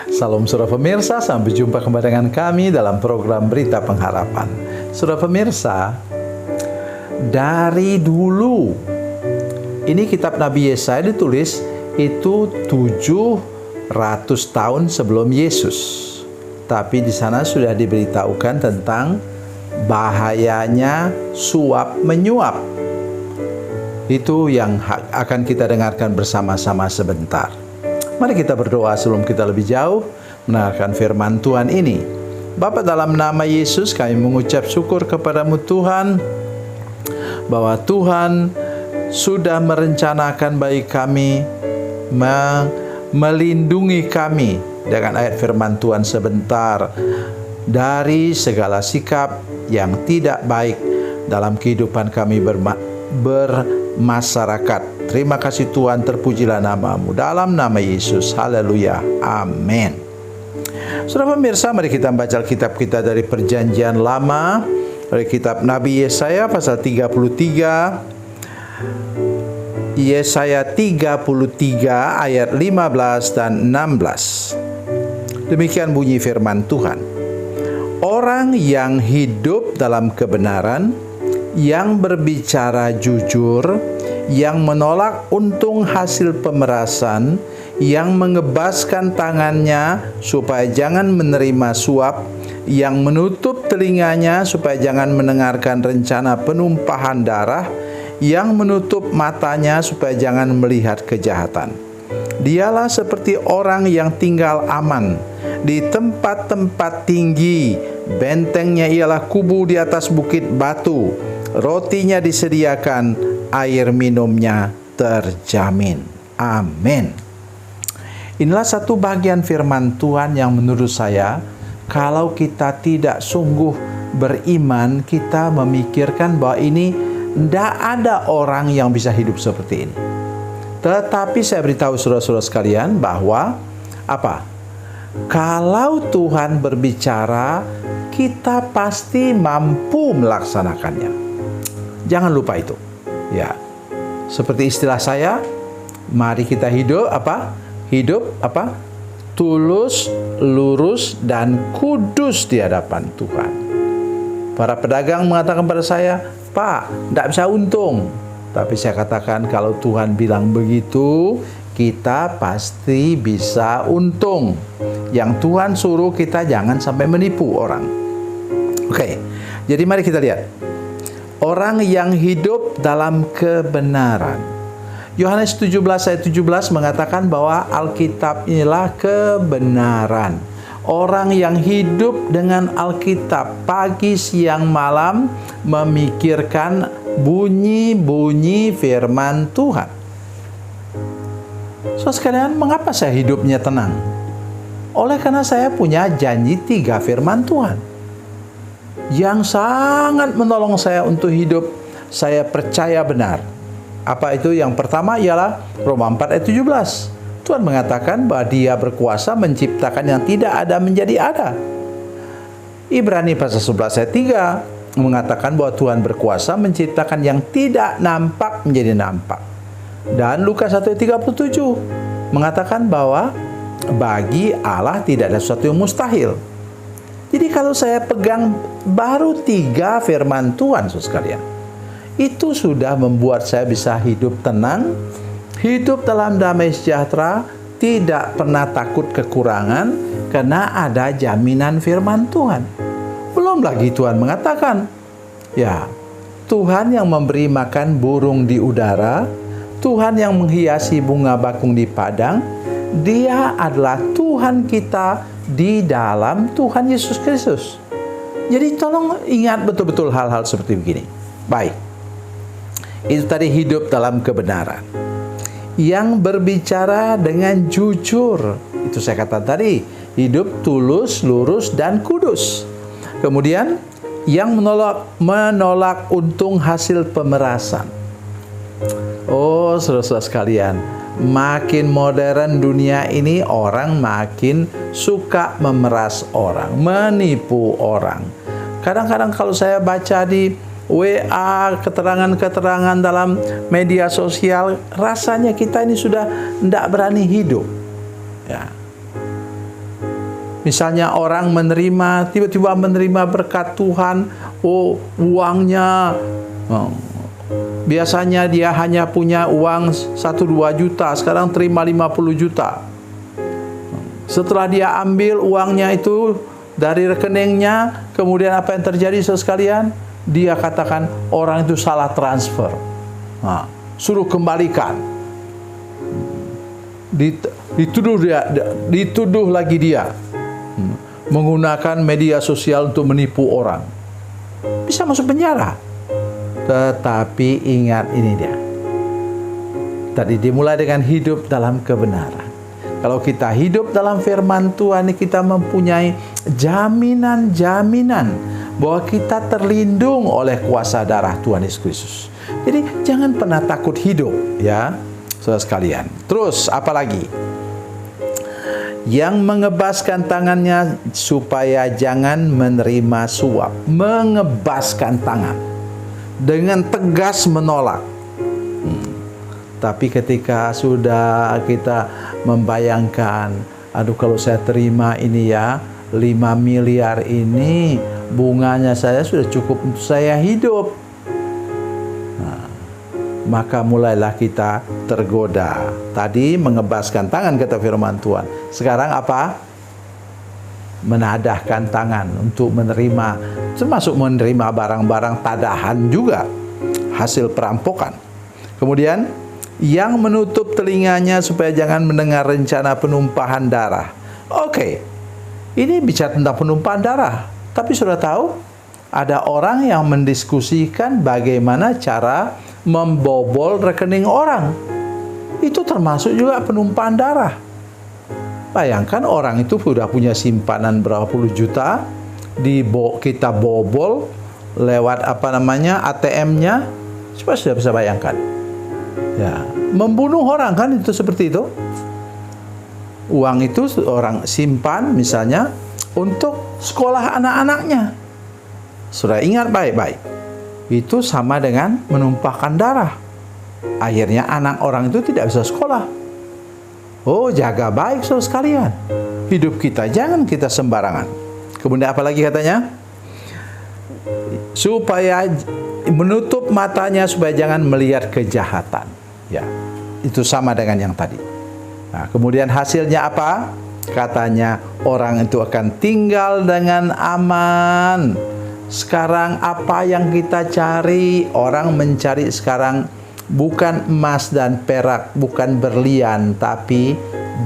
Salam saudara pemirsa, sampai jumpa kembali dengan kami dalam program Berita Pengharapan. Saudara pemirsa, dari dulu, ini kitab Nabi Yesaya ditulis itu 700 tahun sebelum Yesus. Tapi di sana sudah diberitahukan tentang bahayanya suap menyuap. Itu yang akan kita dengarkan bersama-sama sebentar. Mari kita berdoa sebelum kita lebih jauh mendengarkan firman Tuhan ini. Bapa, dalam nama Yesus kami mengucap syukur kepadamu Tuhan, bahwa Tuhan sudah merencanakan bagi kami, melindungi kami dengan ayat firman Tuhan sebentar dari segala sikap yang tidak baik dalam kehidupan kami bermasyarakat. Terima kasih Tuhan, terpujilah namamu. Dalam nama Yesus, haleluya, amin. Saudara pemirsa, mari kita baca kitab kita dari Perjanjian Lama, dari kitab Nabi Yesaya pasal 33. Yesaya 33 ayat 15 dan 16. Demikian bunyi firman Tuhan. Orang yang hidup dalam kebenaran, yang berbicara jujur, yang menolak untung hasil pemerasan, yang mengebaskan tangannya supaya jangan menerima suap, yang menutup telinganya supaya jangan mendengarkan rencana penumpahan darah, yang menutup matanya supaya jangan melihat kejahatan. Dialah seperti orang yang tinggal aman di tempat-tempat tinggi. Bentengnya ialah kubu di atas bukit batu. Rotinya disediakan, air minumnya terjamin. Amin. Inilah satu bagian firman Tuhan yang menurut saya, kalau kita tidak sungguh beriman, kita memikirkan bahwa ini tidak ada orang yang bisa hidup seperti ini. Tetapi saya beritahu saudara-saudara sekalian bahwa kalau Tuhan berbicara, kita pasti mampu melaksanakannya. Jangan lupa itu. Ya. Seperti istilah saya, mari kita hidup tulus, lurus dan kudus di hadapan Tuhan. Para pedagang mengatakan pada saya, "Pak, tidak bisa untung." Tapi saya katakan, kalau Tuhan bilang begitu, kita pasti bisa untung. Yang Tuhan suruh kita jangan sampai menipu orang. Oke, jadi mari kita lihat. Orang yang hidup dalam kebenaran. Yohanes 17 ayat 17 mengatakan bahwa Alkitab inilah kebenaran. Orang yang hidup dengan Alkitab pagi, siang, malam memikirkan bunyi-bunyi firman Tuhan. So sekalian, mengapa saya hidupnya tenang? Oleh karena saya punya janji 3 firman Tuhan yang sangat menolong saya untuk hidup saya percaya benar. Apa itu? Yang pertama ialah Roma 4 ayat 17. Tuhan mengatakan bahwa Dia berkuasa menciptakan yang tidak ada menjadi ada. Ibrani pasal 11 ayat 3 mengatakan bahwa Tuhan berkuasa menciptakan yang tidak nampak menjadi nampak. Dan Lukas 1 ayat 37 mengatakan bahwa bagi Allah tidak ada sesuatu yang mustahil. Jadi kalau saya pegang baru 3 firman Tuhan, saudara sekalian, itu sudah membuat saya bisa hidup tenang, hidup dalam damai sejahtera, tidak pernah takut kekurangan, karena ada jaminan firman Tuhan. Belum lagi Tuhan mengatakan, ya, Tuhan yang memberi makan burung di udara, Tuhan yang menghiasi bunga bakung di padang, Dia adalah Tuhan kita di dalam Tuhan Yesus Kristus. Jadi tolong ingat betul-betul hal-hal seperti begini. Baik. Itu tadi hidup dalam kebenaran. Yang berbicara dengan jujur. Itu saya kata tadi. Hidup tulus, lurus, dan kudus. Kemudian yang menolak untung hasil pemerasan. Oh, saudara-saudara sekalian, makin modern dunia ini, orang makin suka memeras orang, menipu orang. Kadang-kadang kalau saya baca di WA, keterangan-keterangan dalam media sosial, rasanya kita ini sudah tidak berani hidup. Ya. Misalnya orang menerima, tiba-tiba menerima berkat Tuhan, oh uangnya, biasanya dia hanya punya uang 1-2 juta, sekarang terima 50 juta. Setelah dia ambil uangnya itu dari rekeningnya, kemudian apa yang terjadi sekalian? Dia katakan orang itu salah transfer. Nah, suruh kembalikan. Dituduh lagi dia menggunakan media sosial untuk menipu orang. Bisa masuk penjara. Tetapi ingat ini dia. Tadi dimulai dengan hidup dalam kebenaran. Kalau kita hidup dalam firman Tuhan, kita mempunyai jaminan-jaminan bahwa kita terlindung oleh kuasa darah Tuhan Yesus Kristus. Jadi jangan pernah takut hidup, ya, saudara sekalian. Terus apalagi? Yang mengebaskan tangannya supaya jangan menerima suap. Mengebaskan tangan dengan tegas menolak. Tapi ketika sudah kita membayangkan, aduh kalau saya terima ini ya, 5 miliar ini bunganya saya sudah cukup untuk saya hidup. Nah, maka mulailah kita tergoda. Tadi mengebaskan tangan kata firman Tuhan. Sekarang apa? Menadahkan tangan untuk menerima, termasuk menerima barang-barang tadahan juga, hasil perampokan. Kemudian yang menutup telinganya supaya jangan mendengar rencana penumpahan darah. Oke, ini bicara tentang penumpahan darah. Tapi sudah tahu, ada orang yang mendiskusikan bagaimana cara membobol rekening orang. Itu termasuk juga penumpahan darah. Bayangkan orang itu sudah punya simpanan berapa puluh juta, kita bobol lewat ATM-nya, coba sudah bisa bayangkan. Ya, membunuh orang kan itu seperti itu. Uang itu orang simpan misalnya untuk sekolah anak-anaknya. Sudah ingat baik-baik. Itu sama dengan menumpahkan darah. Akhirnya anak orang itu tidak bisa sekolah. Oh, jaga baik saudara sekalian. Hidup kita jangan kita sembarangan. Kemudian apa lagi katanya? Supaya menutup matanya supaya jangan melihat kejahatan. Ya, itu sama dengan yang tadi. Nah, kemudian hasilnya apa? Katanya orang itu akan tinggal dengan aman. Sekarang apa yang kita cari? Orang mencari sekarang bukan emas dan perak, bukan berlian, tapi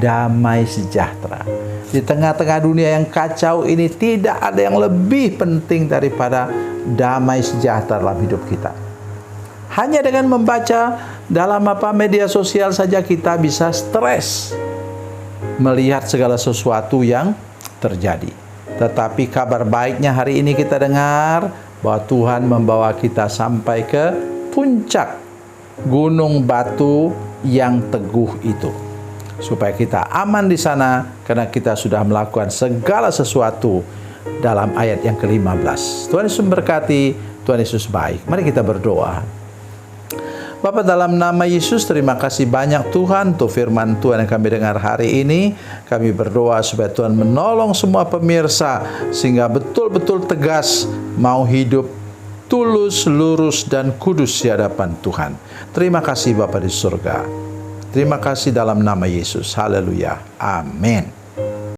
damai sejahtera. Di tengah-tengah dunia yang kacau ini tidak ada yang lebih penting daripada damai sejahtera dalam hidup kita. Hanya dengan membaca dalam media sosial saja kita bisa stres melihat segala sesuatu yang terjadi. Tetapi kabar baiknya hari ini kita dengar bahwa Tuhan membawa kita sampai ke puncak gunung batu yang teguh itu. Supaya kita aman di sana karena kita sudah melakukan segala sesuatu dalam ayat yang ke-15. Tuhan Yesus memberkati, Tuhan Yesus baik. Mari kita berdoa. Bapa, dalam nama Yesus, terima kasih banyak Tuhan untuk firman Tuhan yang kami dengar hari ini. Kami berdoa supaya Tuhan menolong semua pemirsa sehingga betul-betul tegas mau hidup tulus, lurus, dan kudus di hadapan Tuhan. Terima kasih Bapa di surga. Terima kasih dalam nama Yesus. Haleluya. Amin.